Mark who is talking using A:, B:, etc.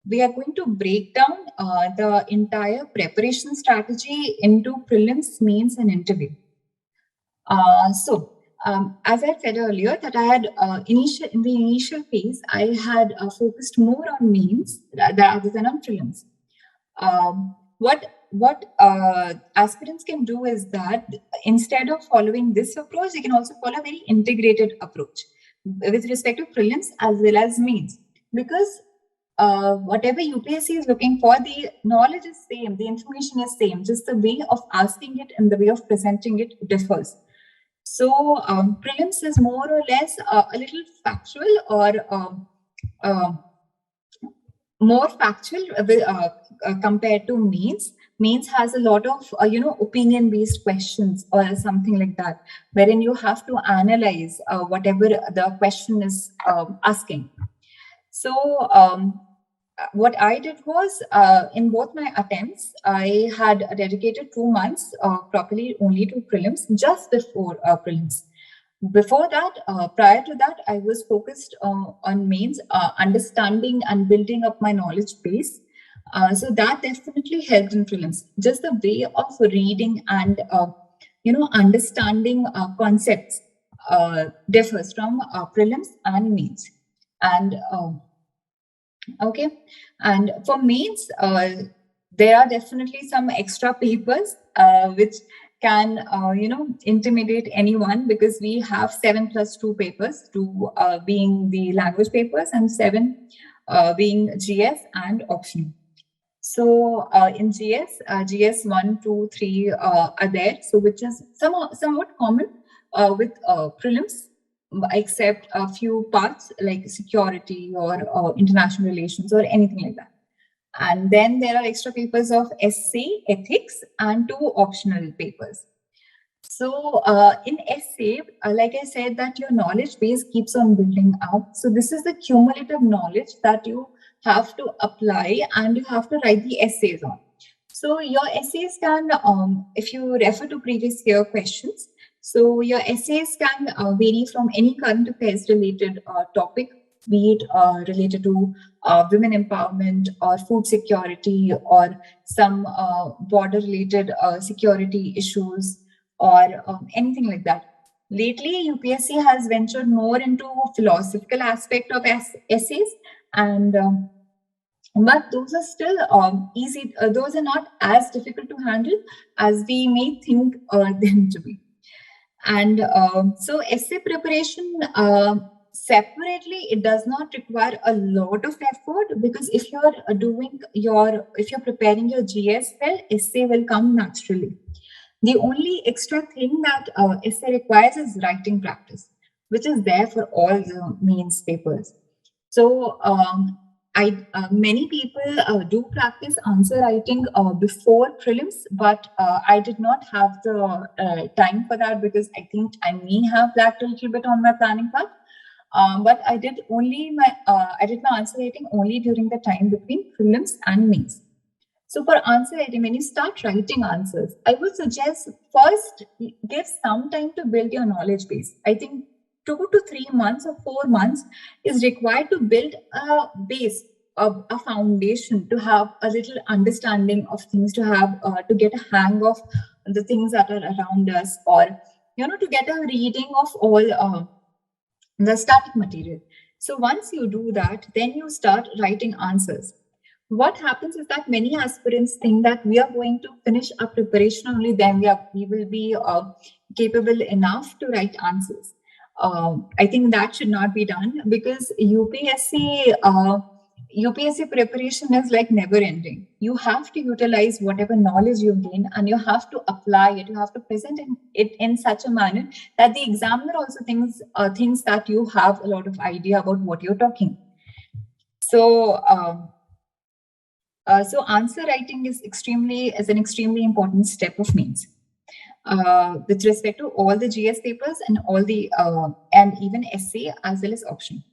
A: we are going to break down the entire preparation strategy into prelims, mains, and interview. As I said earlier, that I had in the initial phase, I had focused more on mains rather than on prelims. What aspirants can do is that instead of following this approach, they can also follow a very integrated approach with respect to prelims as well as mains, because whatever UPSC is looking for, the knowledge is same, the information is same, just the way of asking it and the way of presenting it differs. So prelims is more or less a little factual or more factual compared to mains. Mains has a lot of opinion-based questions or something like that, wherein you have to analyze whatever the question is asking. So what I did was, in both my attempts, I had dedicated 2 months properly only to prelims just before prelims. Before that, prior to that, I was focused on mains, understanding and building up my knowledge base. So that definitely helped in prelims. Just the way of reading and understanding concepts differs from prelims and mains. And okay, and for mains, there are definitely some extra papers which can intimidate anyone, because we have 7+2 papers, 2 being the language papers and 7 being GS and optional. So in GS 1, 2, 3 are there, so which is somewhat common with prelims, except a few parts like security or international relations or anything like that. And then there are extra papers of essay, ethics, and 2 optional papers. So in essay, like I said, that your knowledge base keeps on building up. So this is the cumulative knowledge that you have to apply and you have to write the essays on. So your essays can, if you refer to previous year questions, so your essays can vary from any current affairs related topic, be it related to women empowerment or food security or some border related security issues or anything like that. Lately, UPSC has ventured more into philosophical aspect of essays, and but those are still easy. Those are not as difficult to handle as we may think them to be. And so essay preparation separately, it does not require a lot of effort, because if you're preparing your GS well, essay will come naturally. The only extra thing that essay requires is writing practice, which is there for all the mains papers. So many people do practice answer writing before prelims, but I did not have the time for that, because I think I may have lacked a little bit on my planning part. But I did my answer writing only during the time between prelims and mains. So for answer writing, when you start writing answers, I would suggest first give some time to build your knowledge base. I think 2 to 3 months or 4 months is required to build a base, of a foundation, to have a little understanding of things, to have to get a hang of the things that are around us, or to get a reading of all the static material. So once you do that, then you start writing answers. What happens is that many aspirants think that we are going to finish our preparation only, then we will be capable enough to write answers. I think that should not be done, because UPSC preparation is like never ending. You have to utilize whatever knowledge you've gained and you have to apply it. You have to present it in such a manner that the examiner also thinks that you have a lot of idea about what you're talking. So answer writing is an extremely important step of mains with respect to all the GS papers and all the and even essay as well as option.